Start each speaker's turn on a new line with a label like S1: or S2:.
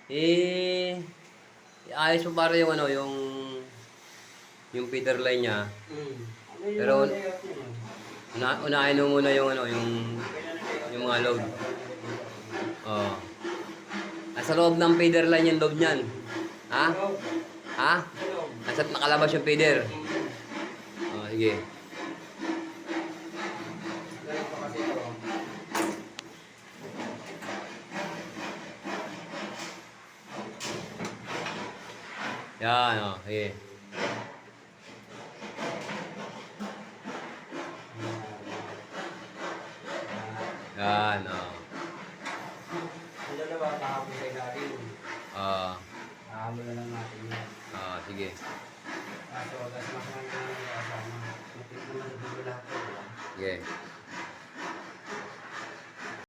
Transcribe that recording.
S1: Eh, ayos mo para yung ano, yung feeder line niya.
S2: Ano yung
S1: Pero
S2: mga layout niya?
S1: unahin mo muna yung ano, yung mga load. Oh. Nasa loob ng feeder line yung load niyan. Ha? Ha? Nasa nakalabas yung feeder. Oh, sige.
S2: Ganito kasi ito.
S1: Yan, oh, sige. Yan, oh.
S2: Ang dalawa, kahapon sa ilalim.
S1: Ah,
S2: Kahapon na lang natin yan.
S1: sige.
S2: Kaso, gas mas man na lang kasama. Matik naman sa dulo lahat.
S1: Sige.